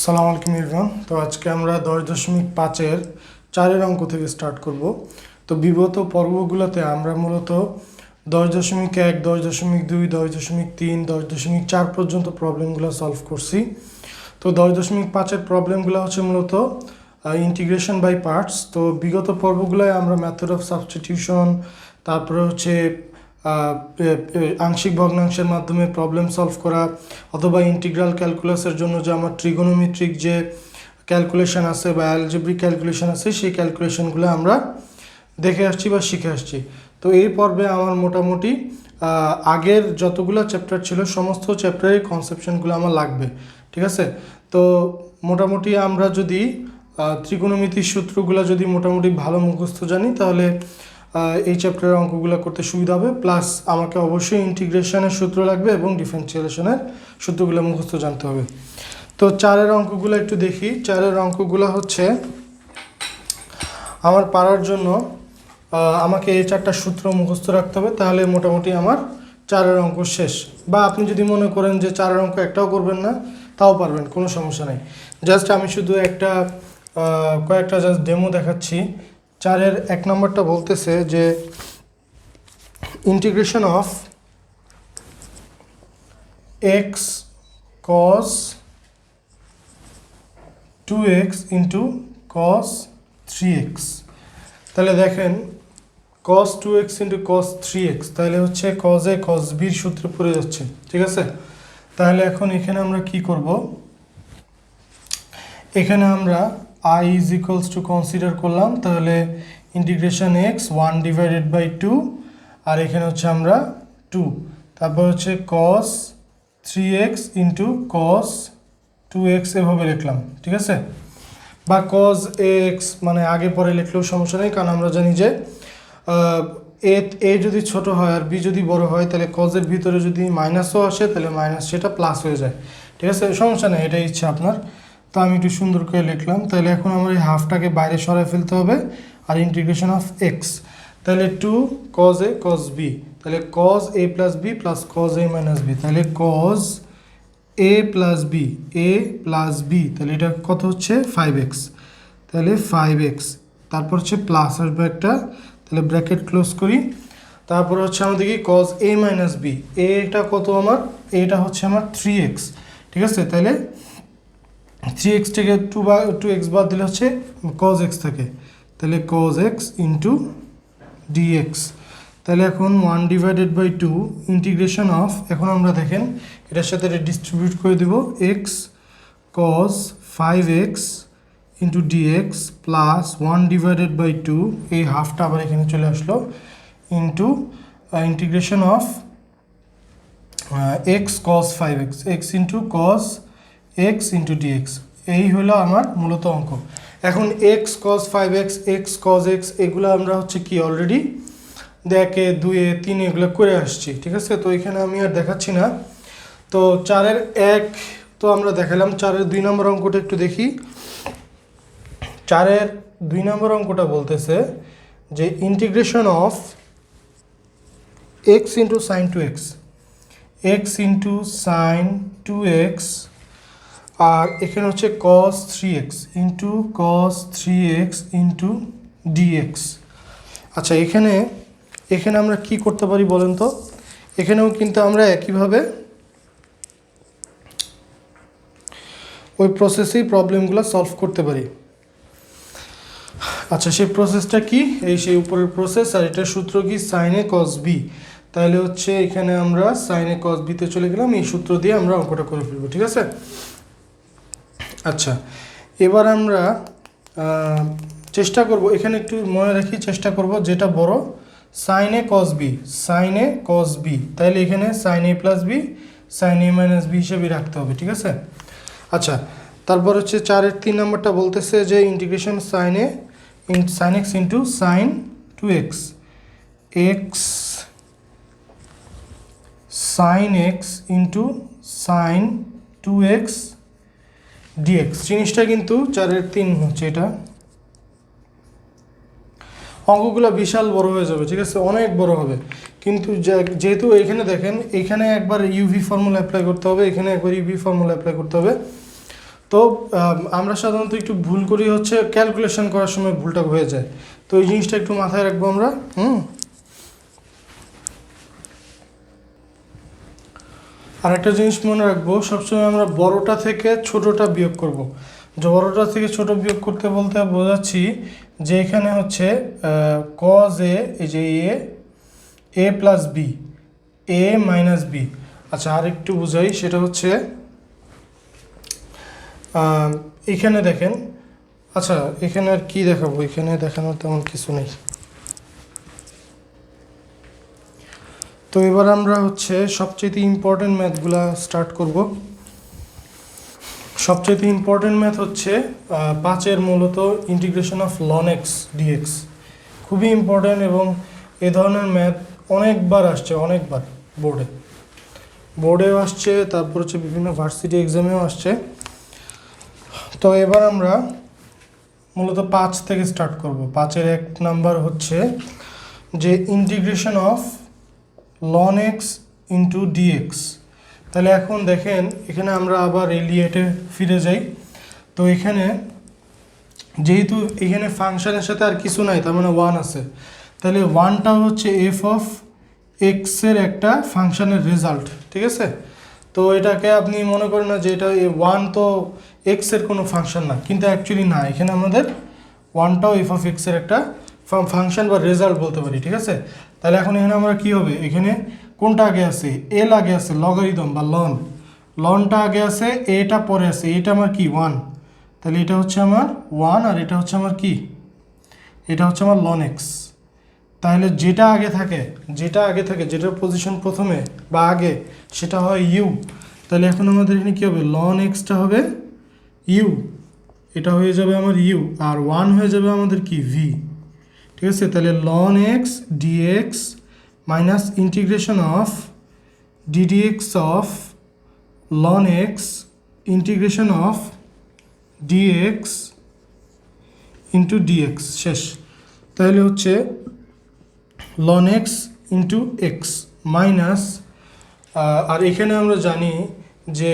সালাম আলাইকুম ইরফান। তো আজকে আমরা 10.5-এর 4-এর অঙ্ক থেকে স্টার্ট করব। তো বিগত পর্বগুলোতে আমরা মূলত 10.1, 10.2, 10.3, 10.4 পর্যন্ত প্রবলেমগুলো সলভ করছি। তো 10.5-এর প্রবলেমগুলো হচ্ছে মূলত ইন্টিগ্রেশন বাই পার্টস। তো বিগত পর্বগুলোয় আমরা মেথড অফ সাবস্টিটিউশন, তারপরে হচ্ছে আংশিক ভগ্নাংশের মাধ্যমে প্রবলেম সলভ করা, অথবা ইন্টিগ্রাল ক্যালকুলাসের জন্য যে আমার ট্রিগোনোমেট্রিক যে ক্যালকুলেশন আছে বা অ্যালজেব্রিক ক্যালকুলেশন আছে, সেই ক্যালকুলেশনগুলো আমরা দেখে আসছি বা শিখে আসছি। তো এই পর্বে আমার মোটামুটি আগের যতগুলো চ্যাপ্টার ছিল সমস্ত চ্যাপ্টারের কনসেপশনগুলো আমার লাগবে, ঠিক আছে। তো মোটামুটি আমরা যদি ত্রিকোণমিতির সূত্রগুলো যদি মোটামুটি ভালো মুখস্থ জানি, তাহলে এই চ্যাপ্টারের অঙ্কগুলো করতে সুবিধা হবে। প্লাস আমাকে অবশ্যই ইন্টিগ্রেশনের সূত্র লাগবে এবং ডিফারেন্সিয়েশনের সূত্রগুলো মুখস্থ জানতে হবে। তো 4-এর অঙ্কগুলো একটু দেখি। 4-এর অঙ্কগুলো হচ্ছে আমার পারার জন্য আমাকে এই 4টা সূত্র মুখস্থ রাখতে হবে, তাহলে মোটামুটি আমার 4-এর অঙ্ক শেষ। বা আপনি যদি মনে করেন যে 4-এর অঙ্ক একটাও করবেন না, তাও পারবেন, কোনো সমস্যা নেই। জাস্ট আমি শুধু কয়েকটা জাস্ট ডেমো দেখাচ্ছি। 4-এর 1 নম্বরটা বলতেছে যে integration of x cos 2x into cos 3x। তাহলে দেখেন cos 2x into cos 3x, তাহলে হচ্ছে cos a cos b এর সূত্রে পড়ে যাচ্ছে, ঠিক আছে। তাহলে এখন এখানে আমরা কি করব, এখানে আমরা I is equals two consider করলাম, তাহলে ইন্টিগ্রেশন x 1/2, আর এখানে হচ্ছে আমরা 2, তারপর হচ্ছে cos 3x into cos 2x এভাবে লিখলাম, ঠিক আছে। বা cos ax মানে আগে পরে লিখলেও সমস্যা নেই, কারণ আমরা জানি যে এ যদি ছোট হয় আর বি যদি বড় হয়, তাহলে কজের ভিতরে যদি মাইনাসও আসে তাহলে মাইনাস সেটা প্লাস হয়ে যায়, ঠিক আছে। সমস্যা নেই, এটাই ইচ্ছা আপনার। তো আমি একটু সুন্দর করে লিখলাম। তাহলে এখন আমার এই হাফটাকে বাইরে সরাই ফেলতে হবে, আর ইন্টিগ্রেশন অফ এক্স, তাহলে 2 cos a cos b, তাহলে cos a plus b plus cos a minus b, তাহলে cos a plus b, a plus b, তাহলে এটা কত হচ্ছে 5x, তাহলে 5x, তারপর হচ্ছে প্লাস আসবে একটা, তাহলে ব্র্যাকেট ক্লোজ করি। তারপর হচ্ছে আমাদের কি cos a মাইনাস বি, এটা কত আমার, এটা হচ্ছে আমার 3x, ঠিক আছে। তাহলে 3x থেকে 2x বাদ দিলে হচ্ছে cos x থাকে, তাহলে cos x ইন্টু dx। তাহলে এখন 1/2 ইন্টিগ্রেশন অফ, এখন আমরা দেখেন এটার সাথে এটা ডিস্ট্রিবিউট করে দেব, x cos 5x into dx plus 1/2, এই হাফটা আবার এখানে চলে আসলো, into integration of x cos 5x, x into cos x into dx। এই হলো আমার মূলত অঙ্ক। এখন x cos 5x, x cos x এগুলো আমরা হচ্ছে কি অলরেডি 1, 2, 3 এগুলো করে আসছি, ঠিক আছে। তো এখানে আমি আর দেখাচ্ছি না। তো 4-এর 1 তো আমরা দেখালাম। 4-এর 2 নম্বর অঙ্কটা একটু দেখি। 4-এর 2 নম্বর অঙ্কটা বলতেছে যে integration of x into sine 2x, x into sine 2x, আর এখানে হচ্ছে cos 3x into cos 3x into dx। আচ্ছা, এখানে আমরা কি করতে পারি বলেন তো। এখানেও কিন্তু আমরা একইভাবে ওই প্রসেসেই প্রবলেমগুলো সলভ করতে পারি। আচ্ছা, সেই প্রসেসটা কি, এই সেই উপরের প্রসেস, আর এটার সূত্র কি সাইন এ কস বি। তাহলে হচ্ছে এখানে আমরা সাইন এ কস বিতে চলে গেলাম, এই সূত্র দিয়ে আমরা অঙ্কটা করে ফেলবো, ঠিক আছে। আচ্ছা, এবার আমরা চেষ্টা করব, এখানে একটু মনে রাখি, চেষ্টা করব যেটা বড় সাইন এ কস বি, সাইন এ কস বি, তাহলে এখানে সাইন এ প্লাস বি সাইন এ মাইনাস বি হিসেবে রাখতে হবে, ঠিক আছে। আচ্ছা, তারপর হচ্ছে 4-এর 3 নম্বরটা বলতেছে যে integration sine x into sine 2x, x sine x into sine 2x dx। জিনিসটা কিন্তু 4-এর 3 হচ্ছে, এটা অঙ্কগুলো বিশাল বড় হয়ে যাবে, ঠিক আছে, অনেক বড় হবে। কিন্তু যেহেতু এখানে দেখেন, এখানে একবার ইউভি ফর্মুলা অ্যাপ্লাই করতে হবে, এখানে একবার ইউভি ফর্মুলা অ্যাপ্লাই করতে হবে। তো আমরা সাধারণত একটু ভুল করি হচ্ছে ক্যালকুলেশন করার সময় ভুলটা হয়ে যায়, তো এই জিনিসটা একটু মাথায় রাখবো আমরা। আর একটা জিনিস মনে রাখবো, সবসময় আমরা বড়টা থেকে ছোটটা বিয়োগ করব। যে বড়টা থেকে ছোট বিয়োগ করতে বলতে বোঝাচ্ছি যে এখানে হচ্ছে কজ এ, এই যে এ প্লাস বি, এ মাইনাস বি। আচ্ছা আর একটু বুঝাই, সেটা হচ্ছে এখানে দেখেন, আচ্ছা এখানে আর কি দেখাবো, এখানে দেখানোর তেমন কিছু নেই। তো এবার আমরা হচ্ছে সবচেয়ে ইম্পর্টেন্ট ম্যাথগুলা স্টার্ট করব। সবচেয়ে ইম্পর্টেন্ট ম্যাথ হচ্ছে 5-এর মূলত integration of ln x dx, খুবই ইম্পর্টেন্ট এবং এ ধরনের ম্যাথ অনেকবার আসছে, অনেকবার বোর্ডেও আসছে, তারপর হচ্ছে বিভিন্ন ভার্সিটি এক্সামেও আসছে। তো এবার আমরা মূলত 5 থেকে স্টার্ট করব। 5-এর 1 নাম্বার হচ্ছে যে integration of ln x into dx. তাহলে এখন দেখেন এখানে আমরা আবার রিলিয়েটে ফিরে যাই। তো এখানে যেহেতু এখানে ফাংশনের সাথে আর কিছু নাই, তার মানে 1 আছে, তাহলে 1টা হচ্ছে এফ অফ এক্সের একটা ফাংশনের রেজাল্ট, ঠিক আছে। তো এটাকে আপনি মনে করেন না যে এটা 1 তো এক্সের কোনো ফাংশন না, কিন্তু অ্যাকচুয়ালি না, এখানে আমাদের 1টাও এফ অফ এক্সের একটা ফাংশন বা রেজাল্ট বলতে পারি, ঠিক আছে। তাহলে এখন এখানে আমরা কি হবে, এখানে কোনটা আগে আছে, এল আগে আছে, লগারিদম বা লনটা আগে আছে, এটা পরে আছে, এটা আমার কি 1, তাহলে এটা হচ্ছে আমার 1 আর এটা হচ্ছে আমার কি, এটা হচ্ছে আমার লন এক্স। তাহলে যেটা আগে থাকে যেটার পজিশন প্রথমে বা আগে, সেটা হয় ইউ। তাহলে এখন আমাদের এখানে কী হবে, লন এক্সটা হবে ইউ, এটা হয়ে যাবে আমার ইউ, আর 1 হয়ে যাবে আমাদের কি ভি, ঠিক আছে। তাহলে ln x dx minus integration of d dx of ln x integration of dx into dx, শেষ। তাহলে হচ্ছে ln x into x minus, আর এখানে আমরা জানি যে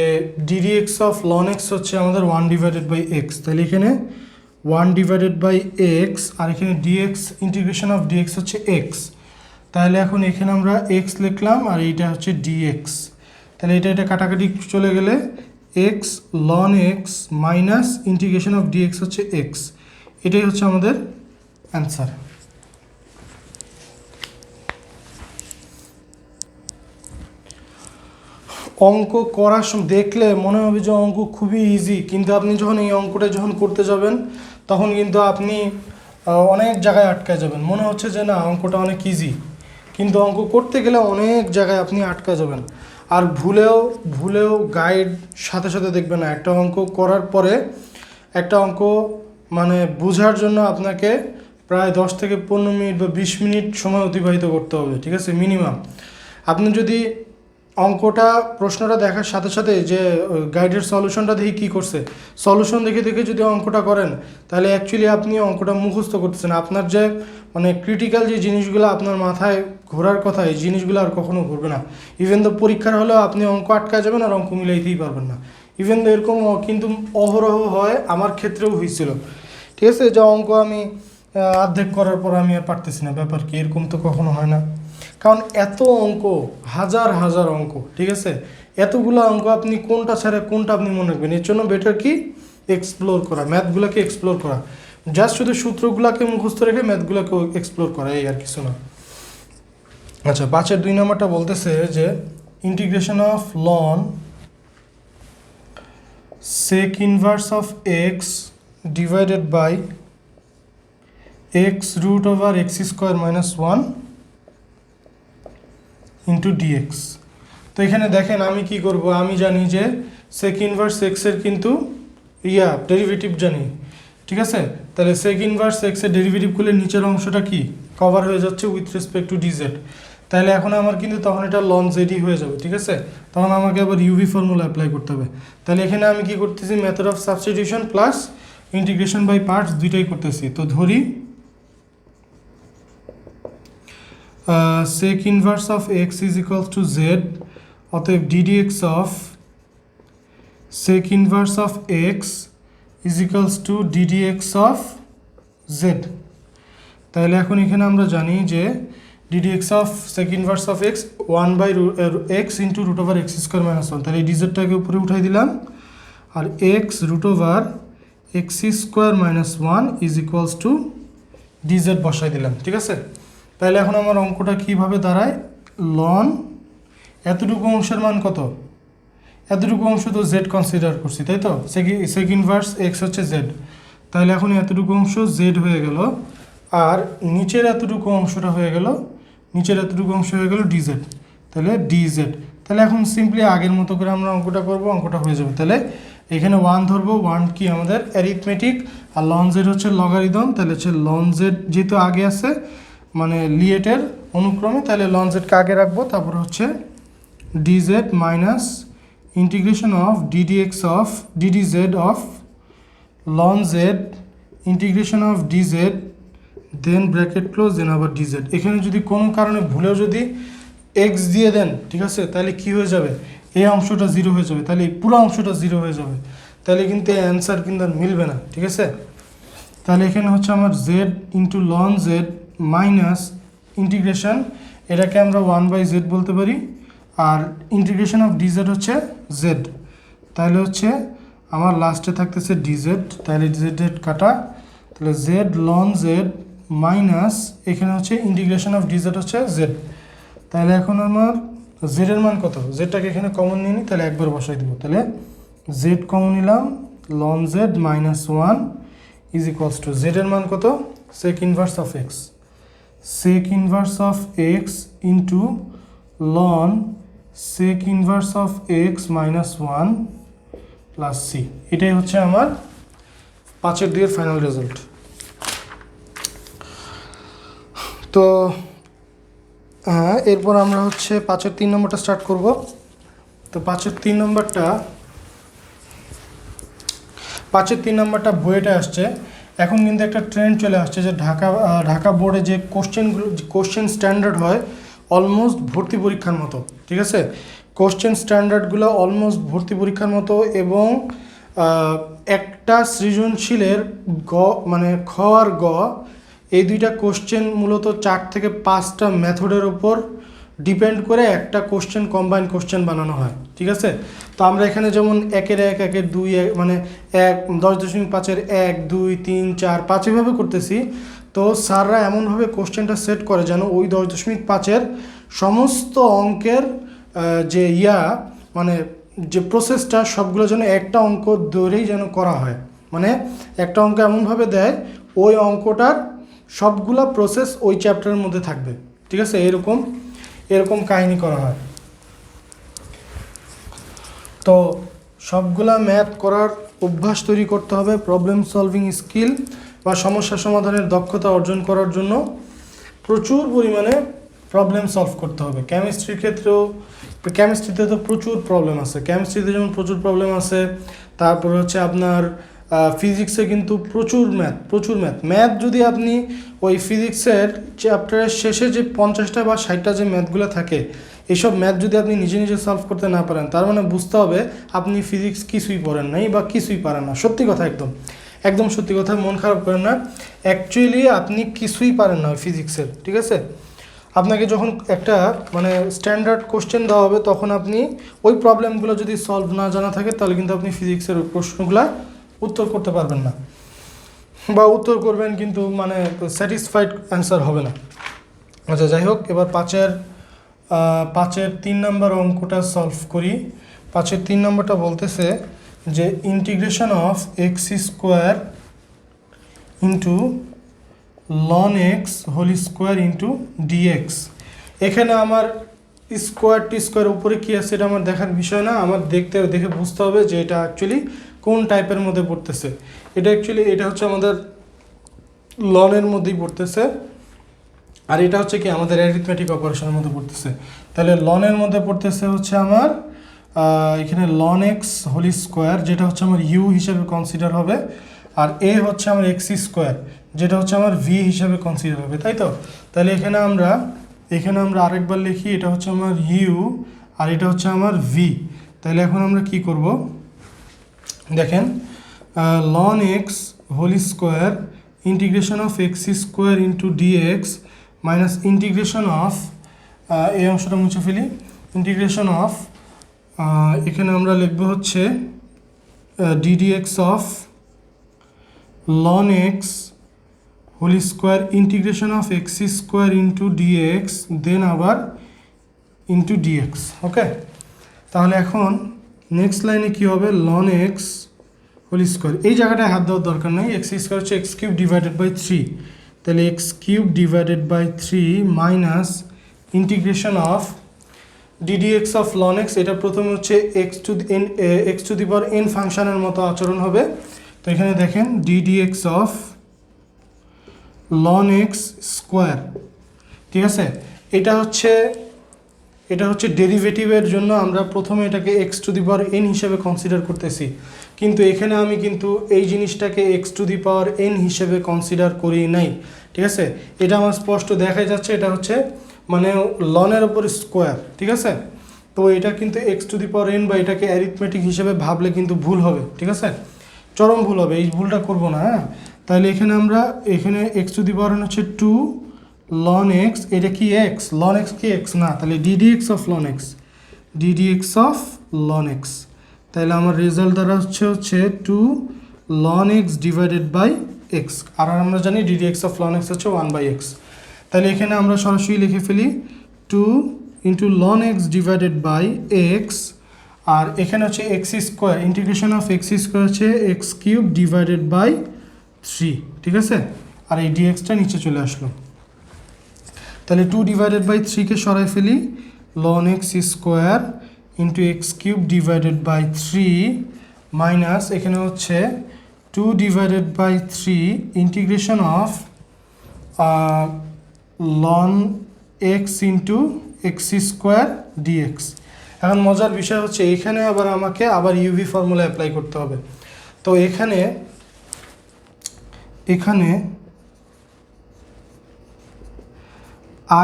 ডিডিএক্স অফ লন এক্স হচ্ছে আমাদের 1 ডিভাইডেড বাই এক্স, তাহলে এখানে 1 ডিভাইডেড বাই এক্স, আর এখানে ডিএক্স ইন্টিগ্রেশন অফ ডিএক্স হচ্ছে এক্স। তাহলে এখন এখানে আমরা এক্স লিখলাম আর এইটা হচ্ছে ডিএক্স, তাহলে এটা কাটাকাটি চলে গেলে x ln x minus integration of dx হচ্ছে এক্স, এটাই হচ্ছে আমাদের অ্যান্সার। অঙ্ক করার সময় দেখলে মনে হবে যে অঙ্ক খুবই ইজি, কিন্তু আপনি যখন এই অঙ্কটা যখন করতে যাবেন তখন কিন্তু আপনি অনেক জায়গায় আটকে যাবেন, মনে হচ্ছে যে না অঙ্কটা অনেক ইজি, কিন্তু অঙ্ক করতে গেলে অনেক জায়গায় আপনি আটকে যাবেন। আর ভুলেও গাইড সাথে সাথে দেখবেন না, একটা অঙ্ক করার পরে একটা অঙ্ক মানে বোঝার জন্য আপনাকে প্রায় 10 থেকে 15 মিনিট বা 20 মিনিট সময় অতিবাহিত করতে হবে, ঠিক আছে, মিনিমাম। আপনি যদি অঙ্কটা প্রশ্নটা দেখার সাথে সাথে যে গাইডের সলিউশনটা দেখে কী করছে, সলিউশন দেখে যদি অঙ্কটা করেন, তাহলে অ্যাকচুয়ালি আপনি অঙ্কটা মুখস্থ করতেছেন, আপনার যে মানে ক্রিটিক্যাল যে জিনিসগুলো আপনার মাথায় ঘোরার কথা, এই জিনিসগুলো আর কখনো ঘুরবে না। ইভেন তো পরীক্ষার হলেও আপনি অঙ্ক আটকায় যাবেন আর অঙ্ক মিলাইতেই পারবেন না। ইভেন তো এরকম কিন্তু অহরহ হয়, আমার ক্ষেত্রেও হয়েছিল, ঠিক আছে, যে অঙ্ক আমি অর্ধেক করার পর আমি আর পারতেছি না, ব্যাপার কি, এরকম তো কখনো হয় না। কারণ এত অঙ্ক, হাজার হাজার অঙ্ক, ঠিক আছে, এতগুলো অঙ্ক আপনি কোনটা ছাড়া কোনটা আপনি মনে রাখবেন, এর জন্য বেটার কি এক্সপ্লোর করা, ম্যাথগুলোকে এক্সপ্লোর করা, জাস্ট শুধু সূত্রগুলোকে মুখস্থ রেখে ম্যাথগুলোকে এক্সপ্লোর করা, এই আর কিছু না। আচ্ছা 5-এর 2 নম্বরটা বলতেছে যে integration of loan sec inverse of x divided by x root over x square minus 1 into dx। তো এখানে দেখেন আমি কি করব, আমি জানি যে sec inverse x এর কিন্তু ডেরিভেটিভ জানি, ঠিক আছে। তাহলে sec inverse x এর ডেরিভেটিভ করলে নিচের অংশটা কি কভার হয়ে যাচ্ছে উইথ রেসপেক্ট টু dz। তাহলে এখন আমার কিন্তু তখন এটা লন জেডই হয়ে যাবে, ঠিক আছে। তখন আমাকে আবার ইউভি ফর্মুলা অ্যাপ্লাই করতে হবে। তাহলে এখানে আমি কি করতেছি, method of substitution plus integration by parts দুইটাই করতেছি। তো ধরি sec inverse of x is equals to z, অতএব ddx of sec inverse of x is equals to ddx of z। তাহলে এখন এখানে আমরা জানি যে ddx of sec inverse of x 1 by x into root over x square minus 1, তাহলে এই dz-টাকে উপরে উঠাই দিলাম, আর x root over x square minus 1 is equals to dz বসাই দিলাম, ঠিক আছে। তাহলে এখন আমার অঙ্কটা কিভাবে দাঁড়ায়, লন এতটুকু অংশের মান কত, এতটুকু অংশ তো z কনসিডার করছি, তাই তো, sec inverse x হচ্ছে z, তাহলে এখন এতটুকু অংশ z হয়ে গেল, আর নিচের এতটুকু অংশটা হয়ে গেল, নিচের এতটুকু অংশ হয়ে গেল dz, তাহলে dz। তাহলে এখন সিম্পলি আগের মতো করে আমরা অঙ্কটা করব, অঙ্কটা হয়ে যাবে। তাহলে এখানে 1 ধরবো, 1 কি আমাদের অ্যারিথমেটিক, আর লন z হচ্ছে লগারিদম, তাহলে হচ্ছে লন z যেহেতু আগে আছে মানে লিয়েটের অনুক্রমে, তাহলে লন জেডকে আগে রাখবো, তারপর হচ্ছে dz minus integration of ddz of ln z integration of dz then bracket close, then আবার dz। এখানে যদি কোনো কারণে ভুলেও যদি x দিয়ে দেন, ঠিক আছে, তাহলে কি হয়ে যাবে, এই অংশটা 0 হয়ে যাবে, তাহলে এই পুরো অংশটা 0 হয়ে যাবে, তাহলে কিন্তু এই অ্যান্সার কিন্তু আর মিলবে না, ঠিক আছে। তাহলে এখানে হচ্ছে আমার z into loan z minus integration, এটাকে আমরা 1/z বলতে পারি, আর ইন্টিগ্রেশন অফ dz হচ্ছে z, তাহলে হচ্ছে আমার লাস্টে থাকতেছে dz, তাহলে z কাটা, তাহলে z লন z মাইনাস এখানে হচ্ছে ইন্টিগ্রেশন অফ dz হচ্ছে z। তাহলে এখন আমার z এর মান কত, জেডটাকে এখানে কমন নিয়ে নিই, তাহলে একবার বসাই দিব, তাহলে z কমন নিলাম, ln z minus 1 is equals to z এর মান কত, sec inverse of x, sec inverse of x into loan sec inverse of x minus 1 plus c, এটাই হচ্ছে আমার 5-এর 2-এর ফাইনাল রেজাল্ট। তো হ্যাঁ, এরপর আমরা হচ্ছে 5-এর 3 নম্বরটা স্টার্ট করব। তো 5-এর 3 নম্বরটা বইয়েটা আসছে, এখন কিন্তু একটা ট্রেন্ড চলে আসছে যে ঢাকা বোর্ডে যে কোশ্চেন স্ট্যান্ডার্ড হয় অলমোস্ট ভর্তি পরীক্ষার মতো, ঠিক আছে, কোশ্চেন স্ট্যান্ডার্ডগুলো অলমোস্ট ভর্তি পরীক্ষার মতো, এবং একটা সৃজনশীলের মানে খ আর গ এই দুইটা কোশ্চেন মূলত 4 থেকে 5টা মেথডের ওপর ডিপেন্ড করে একটা কোশ্চেন কম্বাইন কোশ্চেন বানানো হয়, ঠিক আছে। তো আমরা এখানে যেমন 1-এর 1, 1-এর 2, মানে 10.5-এর 1, 2, 3, 4, 5 এভাবে করতেছি। তো স্যাররা এমনভাবে কোশ্চেনটা সেট করে যেন ওই 10.5-এর সমস্ত অঙ্কের যে মানে যে প্রসেসটা সবগুলো যেন একটা অঙ্ক ধরেই যেন করা হয়, মানে একটা অঙ্ক এমনভাবে দেয় ওই অঙ্কটার সবগুলা প্রসেস ওই চ্যাপ্টারের মধ্যে থাকবে, ঠিক আছে, এরকম কাহিনী করা হয়। তো সবগুলা ম্যাথ করার অভ্যাস তৈরি করতে হবে, প্রবলেম সলভিং স্কিল বা সমস্যা সমাধানের দক্ষতা অর্জন করার জন্য প্রচুর পরিমাণে প্রবলেম সলভ করতে হবে। কেমিস্ট্রির ক্ষেত্রেও, কেমিস্ট্রিতে তো প্রচুর প্রবলেম আছে, কেমিস্ট্রিতে যেমন প্রচুর প্রবলেম আছে, তারপর হচ্ছে আপনার ফিজিক্সে কিন্তু প্রচুর ম্যাথ যদি আপনি ওই ফিজিক্সের চ্যাপ্টারের শেষে যে 50টা বা 60টা যে ম্যাথগুলো থাকে, এইসব ম্যাথ যদি আপনি নিজে সলভ করতে না পারেন, তার মানে বুঝতে হবে আপনি ফিজিক্স কিছুই পড়েন নাই বা কিছুই পারেন না। সত্যি কথা, একদম সত্যি কথা, মন খারাপ করেন না, অ্যাকচুয়ালি আপনি কিছুই পারেন না ফিজিক্সের, ঠিক আছে। আপনাকে যখন একটা মানে স্ট্যান্ডার্ড কোশ্চেন দেওয়া হবে, তখন আপনি ওই প্রবলেমগুলো যদি সলভ না জানা থাকে, তাহলে কিন্তু আপনি ফিজিক্সের ওই প্রশ্নগুলো উত্তর করতে পারবেন না, বা উত্তর করবেন কিন্তু মানে স্যাটিসফাইড অ্যান্সার হবে না। আচ্ছা, যাই হোক, এবার 5-এর 3 নম্বর অঙ্কটা সলভ করি। 5-এর 3 নম্বরটা বলতেছে যে integration of x square into ln x whole square into dx. এখানে আমার স্কোয়ার উপরে কী আছে এটা আমার দেখার বিষয় না, আমার দেখে বুঝতে হবে যে এটা অ্যাকচুয়ালি কোন টাইপের মধ্যে পড়তেছে। এটা হচ্ছে আমাদের লনের মধ্যেই পড়তেছে, আর এটা হচ্ছে কি আমাদের অ্যারিথমেটিক অপারেশনের মধ্যে পড়তেছে। তাহলে লনের মধ্যে পড়তেছে হচ্ছে আমার এখানে লন এক্স হোল স্কোয়ার, যেটা হচ্ছে আমার ইউ হিসেবে কনসিডার হবে, আর এ হচ্ছে আমার এক্স স্কোয়ার, যেটা হচ্ছে আমার ভি হিসেবে কনসিডার হবে, তাই তো। তাহলে এখানে আমরা আরেকবার লিখি, এটা হচ্ছে আমার ইউ আর এটা হচ্ছে আমার ভি। তাহলে এখন আমরা কি করব, দেখেন ln x whole square integration of x square into dx minus integration of এই অংশটা মুছে ফেলি, ইন্টিগ্রেশন অফ এখানে আমরা লিখব হচ্ছে ddx of ln x whole square integration of x square into dx then আবার ইন্টু ডিএক্স। ওকে, তাহলে এখন নেক্সট লাইনে কী হবে, ln x হোল স্কোয়ার, এই জায়গাটায় হাত দেওয়ার দরকার নেই, এক্স স্কোয়ার হচ্ছে এক্স কিউব ডিভাইডেড বাই 3, তাহলে x cube divided by 3 minus integration of ddx of ln x, এটা প্রথমে হচ্ছে x to the power n ফাংশনের মতো আচরণ হবে। তো এখানে দেখেন ddx অফ ln x স্কোয়ার, ঠিক আছে, এটা হচ্ছে ডেরিভেটিভের জন্য আমরা প্রথমে এটাকে x to the power n হিসেবে কনসিডার করতেছি, কিন্তু এখানে আমি কিন্তু এই জিনিসটাকে x to the power n হিসেবে কনসিডার করি নাই, ঠিক আছে, এটা আমার স্পষ্ট দেখা যাচ্ছে, এটা হচ্ছে মানে লনের ওপর স্কোয়ার, ঠিক আছে, তো এটা কিন্তু x to the power n বা এটাকে অ্যারিথমেটিক হিসেবে ভাবলে কিন্তু ভুল হবে, ঠিক আছে, চরম ভুল হবে, এই ভুলটা করবো না। হ্যাঁ, তাহলে এখানে x to the power n হচ্ছে 2 ln x, এটা কি x, ln x কি x না, তাহলে ddx of ln x, ddx of ln x, তাহলে আমার রেজাল্ট দ্বারা হচ্ছে 2 ln x divided by x, আর আমরা জানি ddx অফ ln x হচ্ছে 1/x, তাহলে এখানে আমরা সরাসরি লিখে ফেলি 2 into ln x divided by x, আর এখানে হচ্ছে x square, integration of x square হচ্ছে এক্স কিউব ডিভাইডেড বাই 3, ঠিক আছে, আর এই ডিএক্সটা নিচে চলে আসলো, তাহলে 2 ডিভাইডেড বাই 3কে সরাই ফেলি, ln x স্কোয়ার into x cube divided by 3 minus এখানে হচ্ছে 2 divided by 3 integration of ln x into x square dx. এখন মজার বিষয় হচ্ছে এখানে আমাকে ইউভি ফর্মুলা অ্যাপ্লাই করতে হবে, তো এখানে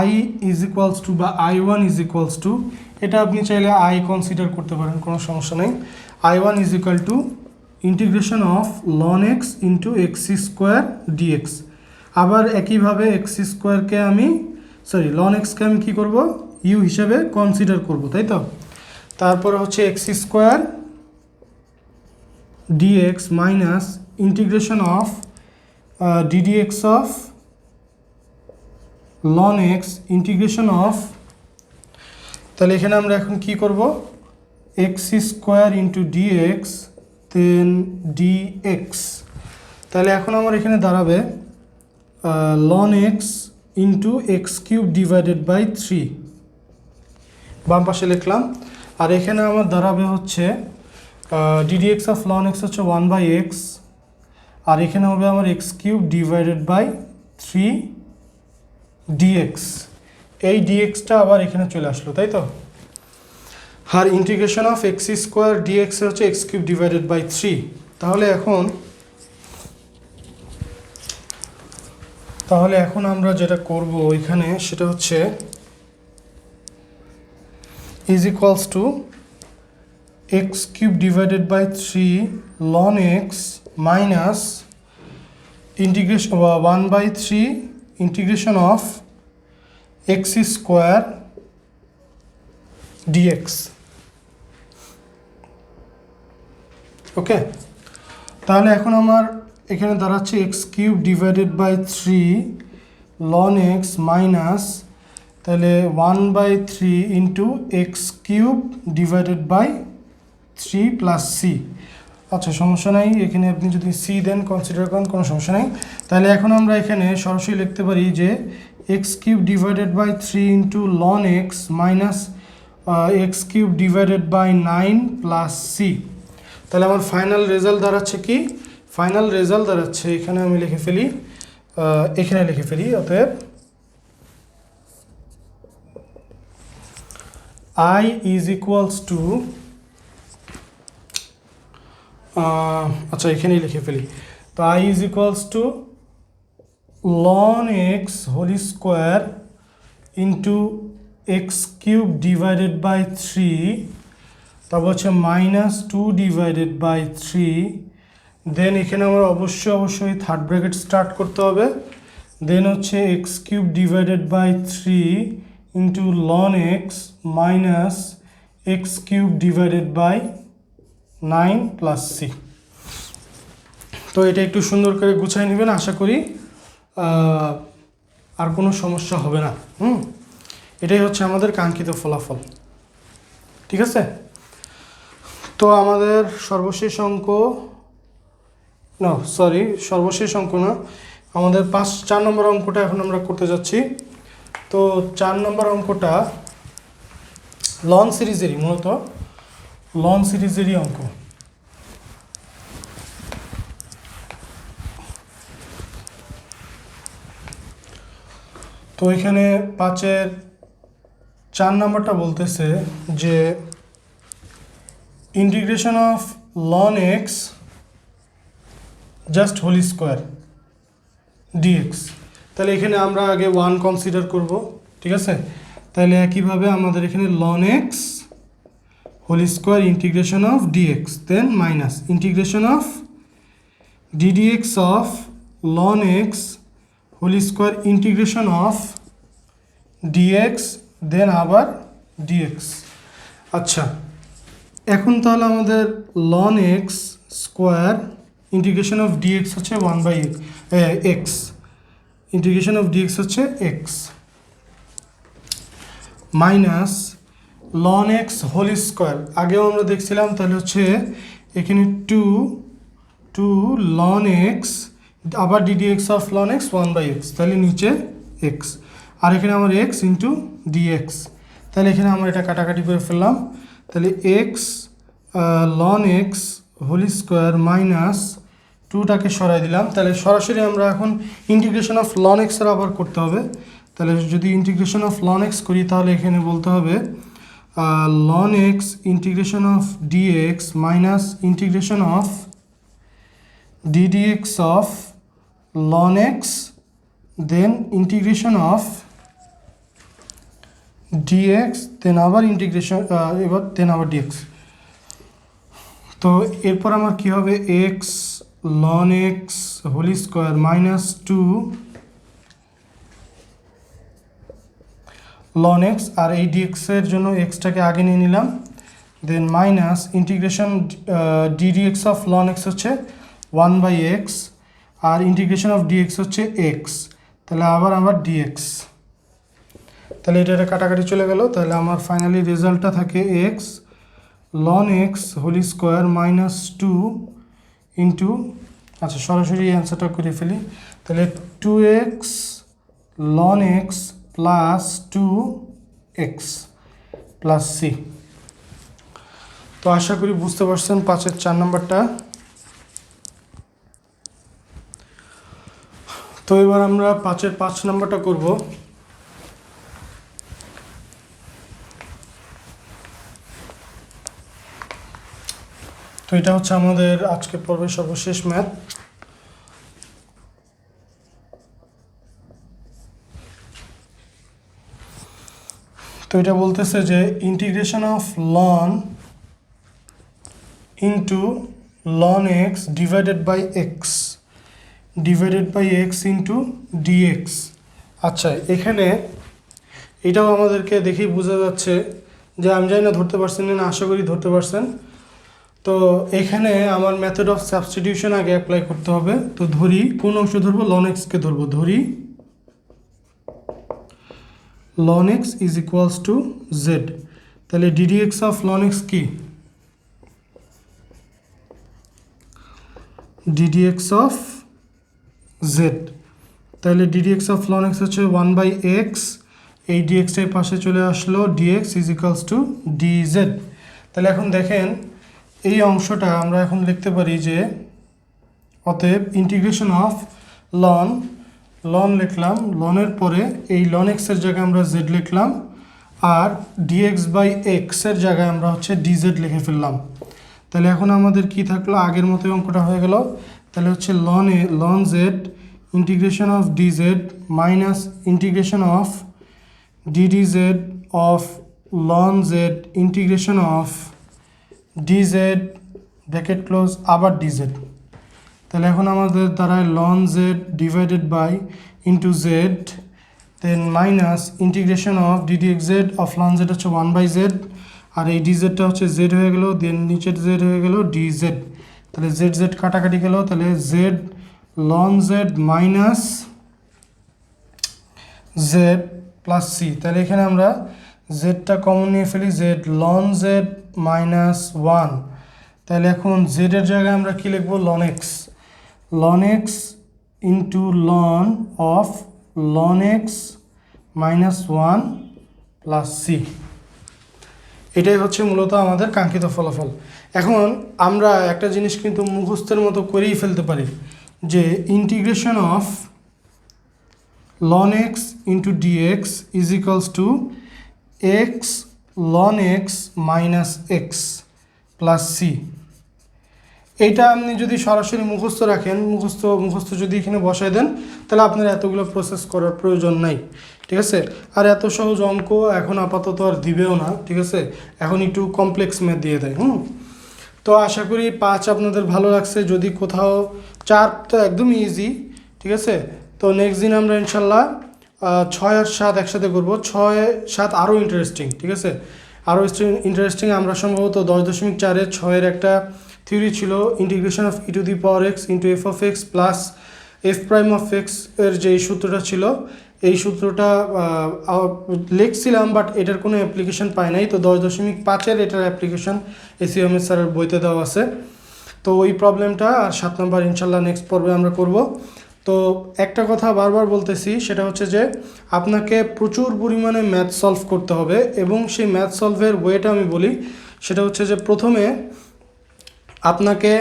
i ইজ ইকুয়ালস টু বা i1 ইজ ইকুয়ালস টু, এটা আপনি চাইলে i কনসিডার করতে পারেন, কোনো সমস্যা নেই, i1 is equal to integration of ln x into x square dx, আবার একইভাবে এক্স স্কোয়ারকে ln x কে আমি কী করবো, ইউ হিসেবে কনসিডার করব, তাই তো, তারপরে হচ্ছে x square dx minus integration of ddx of ln x integration of, তাহলে এখানে আমরা এখন কি করব, x square into dx then dx, তাহলে এখন আমার এখানে দাঁড়াবে ln x into x cube divided by 3, বাম পাশে লিখলাম, আর এখানে আমার দাঁড়াবে হচ্ছে ddx অফ ln x হচ্ছে 1/x, আর এখানে হবে আমার x cube divided by 3 dx, এই ডিএক্সটা আবার এখানে চলে আসলো, তাই তো, আর integration of x square dx হচ্ছে এক্স কিউব ডিভাইডেড বাই 3, তাহলে এখন আমরা যেটা করব এখানে সেটা হচ্ছে is equals to x cube divided by 3 ln x minus integration 1/3 integration of x square dx. Okay, তাহলে এখন আমার এখানে দাঁড়াচ্ছে x cube divided by 3 ln x minus, তাহলে 1/3 into x cube divided by 3 plus c, আচ্ছা সমস্যা নাই, এখানে আপনি যদি সি দেন কনসিডার করেন কোনো সমস্যা নেই, তাহলে এখন আমরা এখানে সরাসরি লিখতে পারি যে x cube divided by 3 into ln x minus x cube divided by 9 plus c, তাহলে আমার ফাইনাল রেজাল্ট দাঁড়াচ্ছে কি, ফাইনাল রেজাল্ট দাঁড়াচ্ছে এখানে আমি লিখে ফেলি, অতএব i ইজ ইকুয়ালস টু, আচ্ছা এখানেই লিখে ফেলি, তো i is equals to ln x whole square into x cube divided by 3 তারপর হচ্ছে -2/3, দেন এখানে আমার অবশ্যই থার্ড ব্র্যাকেট স্টার্ট করতে হবে, দেন হচ্ছে x³/3 into ln x minus x³/9 plus c। তো এটা একটু সুন্দর করে গুছিয়ে নেবেন, আশা করি আর কোনো সমস্যা হবে না। এটাই হচ্ছে আমাদের কাঙ্ক্ষিত ফলাফল, ঠিক আছে। তো আমাদের সর্বশেষ অঙ্ক না, আমাদের 4 নম্বর অঙ্কটা এখন আমরা করতে যাচ্ছি। তো 4 নম্বর অঙ্কটা লন সিরিজেরই, মূলত লন সিরিজেরই অঙ্ক। তো এখানে 5-এর 4 নম্বরটা বলতেছে যে integration of ln x just whole square dx। তাহলে এখানে আমরা আগে 1 কনসিডার করব, ঠিক আছে। তাহলে একইভাবে আমাদের এখানে ln x whole square integration of dx, then minus integration of ddx of ln x whole square integration of dx, then আবার dx। আচ্ছা, এখন তাহলে আমাদের ln x square integration of dx হচ্ছে 1/x, ইন্টিগ্রেশন অফ dx হচ্ছে x, minus ln x whole square, আগেও আমরা দেখছিলাম, তাহলে হচ্ছে এখানে 2 ln x আবার ddx of ln x 1/x, তাহলে নিচে x, আর এখানে আমার x ইন্টু dx। তাহলে এখানে আমরা এটা কাটাকাটি করে ফেললাম, তাহলে x ln x whole square minus 2টাকে সরাই দিলাম। তাহলে সরাসরি আমরা এখন ইন্টিগ্রেশন অফ ln x এর আবার করতে হবে। তাহলে যদি ইন্টিগ্রেশন অফ ln x করি, তাহলে এখানে বলতে হবে ln x integration of dx minus integration of ddx of ln x, then integration of dx, then আবার ইন্টিগ্রেশন দেন আবার dx। তো এরপর আমার কি হবে, x ln x whole square minus 2 ln x, আর এই dx এর জন্য xটাকে আগে নিয়ে নিলাম, then minus integration ddx of ln x হচ্ছে 1/x, আর ইন্টিগ্রেশন অফ dx হচ্ছে x, তাহলে আবার dx। তাহলে এটা কাটাকাটি চলে গেল, তাহলে আমার ফাইনালি রেজাল্টটা থাকে x ln x whole square minus 2 into, আচ্ছা সরাসরি অ্যান্সারটা করে ফেলি, তাহলে 2x ln x plus 2x plus c। তো আশা করি বুঝতে পারছেন 5-এর 4 নম্বরটা। তো এবার আমরা 5-এর 5 নম্বরটা করব। তো এটা হচ্ছে আমাদের আজকের পর্বের সর্বশেষ ম্যাথ। তো এটা বলতেছে যে integration of ln into ln x divided by x into dx। আচ্ছা, এখানে এটাও আমাদেরকে দেখেই বোঝা যাচ্ছে যে, আমি জানি না ধরতে পারছেন না, আশা করি ধরতে পারছেন। তো এখানে আমার মেথড অফ সাবস্টিটিউশন আগে অ্যাপ্লাই করতে হবে। তো ধরি কোন অংশ ধরবো, ln x কে ধরবো, ধরি ln x is equals to z। তাহলে ddx অফ ln x কি, ddx অফ z, তাহলে ddx অফ ln x হচ্ছে 1/x, এই dx এর পাশে চলে আসলো, dx is equals two dz। তাহলে এখন দেখেন এই অংশটা আমরা এখন লিখতে পারি যে, অতএব ইন্টিগ্রেশন অফ ln লিখলাম, ln এর পরে এই ln x এর জায়গায় আমরা z লিখলাম, আর dx বাই x এর জায়গায় আমরা হচ্ছে dz লিখে ফেললাম। তাহলে এখন আমাদের কি থাকলো, আগের মতো অঙ্কটা হয়ে গেল। তাহলে হচ্ছে ln z integration of dz minus integration of ddz of ln z integration of dz bracket close আবার ডিজেড। তাহলে এখন আমাদের দাঁড়ায় ln z divided by into z, then minus integration of d dx z of ln z হচ্ছে 1/z, আর এই ডিজেডটা হচ্ছে Z হয়ে গেল, দেন নিচের জেড হয়ে গেল ডিজেড। তাহলে জেড জেড কাটাকাটি গেল, তাহলে z ln z minus z plus c. তাহলে এখানে আমরা জেডটা কমন নিয়ে ফেলি, জেড লন জেড মাইনাস 1। তাহলে এখন জেডের জায়গায় আমরা কী লিখবো, ln x, ln x into ln of ln x minus 1 plus c. এটাই হচ্ছে মূলত আমাদের কাঙ্ক্ষিত ফলাফল। এখন আমরা একটা জিনিস কিন্তু মুখস্থের মতো করেই ফেলতে পারি, যে integration of ln x into dx is equals to x ln x minus x plus c। এইটা আপনি যদি সরাসরি মুখস্থ রাখেন, মুখস্থ যদি এখানে বসায় দেন, তাহলে আপনার এতগুলো প্রসেস করার প্রয়োজন নাই, ঠিক আছে। আর এত সহজ অঙ্ক এখন আপাতত আর দিবেও না, ঠিক আছে, এখন একটু কমপ্লেক্স ম্যাথ দিয়ে দেয়। তো আশা করি 5 আপনাদের ভালো লাগছে। যদি কোথাও 4 তো একদমই ইজি, ঠিক আছে। তো নেক্সট দিন আমরা ইনশাল্লাহ 6 আর 7 একসাথে করবো। 6, 7 আরও ইন্টারেস্টিং, ঠিক আছে, আরও ইন্টারেস্টিং। আমরা সম্ভবত 10.4-এ 6-এর একটা থিওরি ছিল, integration of E two the power x into F of x plus F prime of x এর যে সূত্রটা ছিল, এই সূত্রটা লিখছিলাম, বাট এটার কোনো অ্যাপ্লিকেশন পাই নাই। তো 10.5-এর এটার অ্যাপ্লিকেশন এসিএমএস স্যারের বইতে দেওয়া আছে। তো ওই প্রবলেমটা আর 7 নম্বর ইনশাল্লাহ নেক্সট পর্বে আমরা করব। তো একটা কথা বারবার বলতেছি, সেটা হচ্ছে যে আপনাকে প্রচুর পরিমাণে ম্যাথ সলভ করতে হবে, এবং সেই ম্যাথ সলভের ওয়েটা আমি বলি, সেটা হচ্ছে যে প্রথমে আপনাকে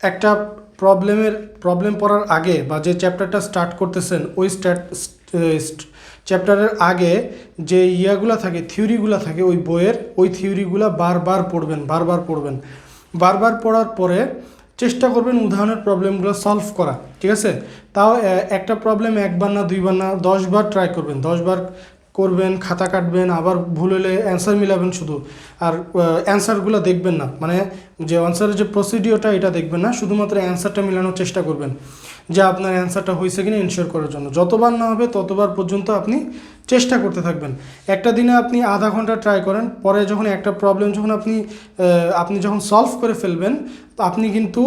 একটা প্রবলেম পড়ার আগে বা যে চ্যাপ্টারটা স্টার্ট করতেছেন, ওই চ্যাপ্টারের আগে যে ইয়াগুলো থাকে, থিওরিগুলো থাকে ওই বইয়ের, ওই থিওরিগুলো বারবার পড়বেন। বারবার পড়ার পরে চেষ্টা করবেন উদাহরণের প্রবলেমগুলো সলভ করা, ঠিক আছে। তাও একটা প্রবলেম 1 বার না 2 বার না 10 বার ট্রাই করবেন, 10 বার করবেন, খাতা কাটবেন, আবার ভুল হলে অ্যান্সার মিলাবেন শুধু, আর অ্যান্সারগুলো দেখবেন না, মানে যে অ্যান্সারের যে প্রসিডিওরটা এটা দেখবেন না, শুধুমাত্র অ্যান্সারটা মিলানোর চেষ্টা করবেন, যে আপনার অ্যান্সারটা হয়েছে কিনা ইনশিওর করার জন্য। যতবার না হবে ততবার পর্যন্ত আপনি চেষ্টা করতে থাকবেন। একটা দিনে আপনি আধা ঘন্টা ট্রাই করেন, পরে যখন একটা প্রবলেম যখন আপনি যখন সলভ করে ফেলবেন, তো আপনি কিন্তু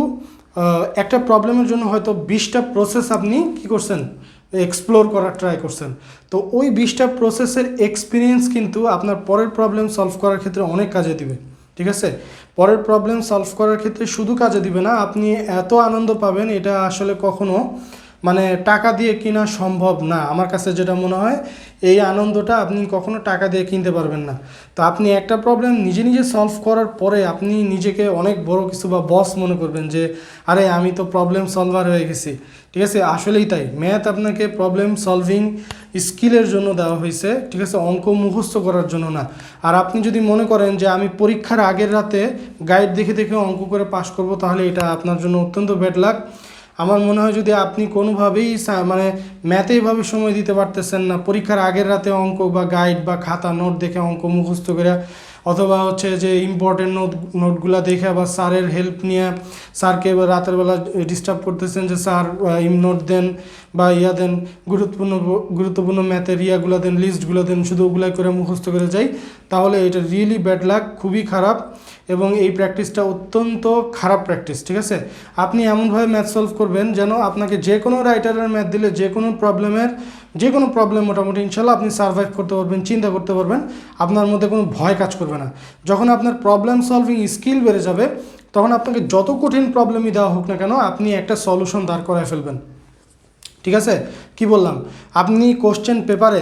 একটা প্রবলেমের জন্য হয়তো 20টা প্রসেস আপনি কী করছেন, এক্সপ্লোর করার ট্রাই করছেন। তো ওই 20টা প্রসেসের এক্সপিরিয়েন্স কিন্তু আপনার পরের প্রবলেম সলভ করার ক্ষেত্রে অনেক কাজে দিবে, ঠিক আছে। পরের প্রবলেম সলভ করার ক্ষেত্রে শুধু কাজে দিবে না, আপনি এত আনন্দ পাবেন, এটা আসলে কখনো মানে টাকা দিয়ে কিনা সম্ভব না। আমার কাছে যেটা মনে হয়, এই আনন্দটা আপনি কখনো টাকা দিয়ে কিনতে পারবেন না। তো আপনি একটা প্রবলেম নিজে সলভ করার পরে আপনি নিজেকে অনেক বড় কিছু বা বস মনে করবেন, যে আরে আমি তো প্রবলেম সলভার হয়ে গেছি, ঠিক আছে। আসলেই তাই, ম্যাথ আপনাকে প্রবলেম সলভিং স্কিলের জন্য দেওয়া হয়েছে, ঠিক আছে, অঙ্ক মুখস্থ করার জন্য না। আর আপনি যদি মনে করেন যে আমি পরীক্ষার আগের রাতে গাইড দেখে অঙ্ক করে পাশ করব, তাহলে এটা আপনার জন্য অত্যন্ত ব্যাড লাক। আমার মনে হয় যদি আপনি কোনোভাবেই মানে ম্যাথে এইভাবে সময় দিতে পারতেছেন না, পরীক্ষার আগের রাতে অঙ্ক বা গাইড বা খাতা নোট দেখে অঙ্ক মুখস্থ করে, অথবা হচ্ছে যে ইম্পর্টেন্ট নোটগুলো দেখে বা স্যারের হেল্প নিয়ে স্যারকে রাতের বেলা ডিস্টার্ব করতেছেন যে স্যার নোট দেন বা দেন, গুরুত্বপূর্ণ ম্যাথের ইয়াগুলো দেন, লিস্টগুলো দেন, শুধু ওগুলাই করে মুখস্থ করে যাই, তাহলে এটা রিয়েলি ব্যাড লাক, খুবই খারাপ। এবং এই প্র্যাকটিসটা অত্যন্ত খারাপ প্র্যাকটিস, ঠিক আছে। আপনি এমনভাবে ম্যাথ সলভ করবেন যেন আপনাকে যে কোনো রাইটারের ম্যাথ দিলে যে কোনো প্রবলেম মোটামুটি ইনশাল্লাহ আপনি সার্ভাইভ করতে পারবেন, চিন্তা করতে পারবেন, আপনার মধ্যে কোনো ভয় কাজ করবে না। যখন আপনার প্রবলেম সলভিং স্কিল বেড়ে যাবে, তখন আপনাকে যত কঠিন প্রবলেমই দেওয়া হোক না কেন, আপনি একটা সলিউশন দাঁড় করায় ফেলবেন, ঠিক আছে। কি বললাম, আপনি কোশ্চেন পেপারে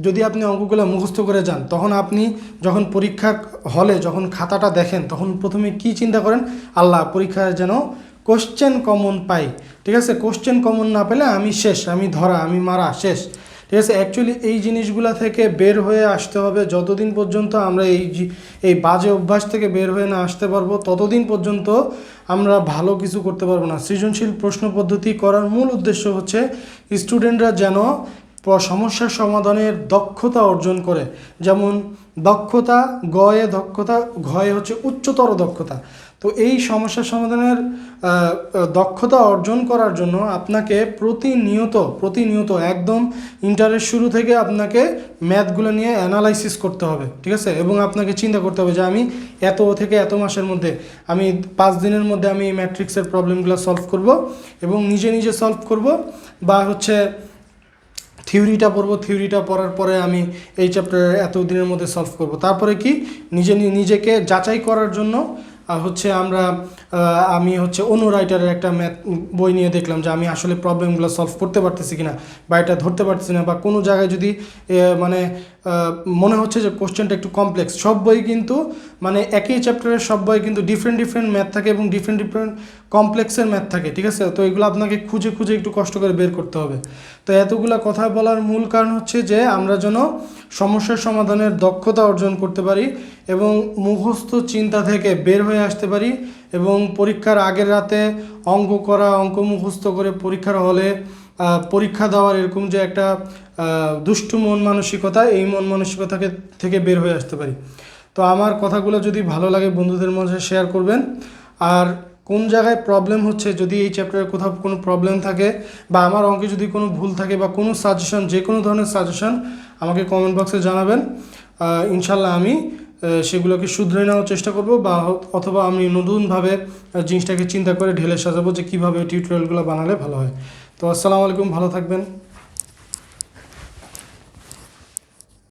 যদি আপনি অঙ্কগুলো মুখস্থ করে যান, তখন আপনি যখন পরীক্ষা হলে যখন খাতাটা দেখেন, তখন প্রথমে কি চিন্তা করেন, আল্লাহ পরীক্ষায় যেন কোশ্চেন কমন পাই, ঠিক আছে। কোশ্চেন কমন না পেলে আমি শেষ, আমি ধরা, আমি মারা, শেষ, ঠিক আছে। অ্যাকচুয়ালি এই জিনিসগুলো থেকে বের হয়ে আসতে হবে। যতদিন পর্যন্ত আমরা এই বাজে অভ্যাস থেকে বের হয়ে না আসতে পারবো, ততদিন পর্যন্ত আমরা ভালো কিছু করতে পারবো না। সৃজনশীল প্রশ্ন পদ্ধতি করার মূল উদ্দেশ্য হচ্ছে স্টুডেন্টরা যেন সমস্যার সমাধানের দক্ষতা অর্জন করে। যেমন দক্ষতা, গয়ে দক্ষতা, ঘয়ে হচ্ছে উচ্চতর দক্ষতা। তো এই সমস্যা সমাধানের দক্ষতা অর্জন করার জন্য আপনাকে প্রতিনিয়ত একদম ইন্টারের শুরু থেকে আপনাকে ম্যাথগুলো নিয়ে অ্যানালাইসিস করতে হবে, ঠিক আছে? এবং আপনাকে চিন্তা করতে হবে যে আমি এত থেকে এত মাসের মধ্যে, আমি 5 দিনের মধ্যে আমি এই ম্যাট্রিক্সের প্রবলেমগুলো সলভ করব এবং নিজে সলভ করব, বা হচ্ছে থিওরিটা পড়ার পরে আমি এই চ্যাপ্টার এত দিনের মধ্যে সলভ করব। তারপরে কি নিজেকে যাচাই করার জন্য আমি হচ্ছে অনু রাইটারের একটা ম্যাথ বই নিয়ে দেখলাম যে আমি আসলে প্রবলেমগুলো সলভ করতে পারতেছি কিনা, বা এটা ধরতে পারতেছি না, বা কোনো জায়গায় যদি মানে মনে হচ্ছে যে কোশ্চেনটা একটু কমপ্লেক্স। সব বই কিন্তু মানে একই চ্যাপ্টারের সব বই কিন্তু ডিফারেন্ট ম্যাথ থাকে এবং ডিফারেন্ট কমপ্লেক্সের ম্যাথ থাকে, ঠিক আছে? তো এগুলো আপনাকে খুঁজে একটু কষ্ট করে বের করতে হবে। তো এতগুলা কথা বলার মূল কারণ হচ্ছে যে আমরা যেন সমস্যার সমাধানের দক্ষতা অর্জন করতে পারি এবং মুখস্থ চিন্তা থেকে বের হয়ে আসতে পারি, এবং পরীক্ষার আগের রাতে অঙ্ক মুখস্থ করে পরীক্ষার হলে পরীক্ষা দেওয়ার এরকম যে একটা দুষ্টু মন মানসিকতা, এই মন মানসিকতা থেকে বের হয়ে আসতে পারি। তো আমার কথাগুলো যদি ভালো লাগে বন্ধুদের মাঝে শেয়ার করবেন। আর কোন জায়গায় প্রবলেম হচ্ছে, যদি এই চ্যাপ্টারে কোথাও কোনো প্রবলেম থাকে, বা আমার অঙ্কে যদি কোনো ভুল থাকে, বা কোনো সাজেশন, যে কোনো ধরনের সাজেশন আমাকে কমেন্ট বক্সে জানাবেন। ইনশাল্লাহ আমি সেগুলোকে শুধরে নেওয়ার চেষ্টা করব, বা অথবা আমি নতুনভাবে জিনিসটাকে চিন্তা করে ঢেলে সাজাবো যে কীভাবে টিউটোরিয়ালগুলো বানালে ভালো হয়। তো আসসালামু আলাইকুম, ভালো থাকবেন।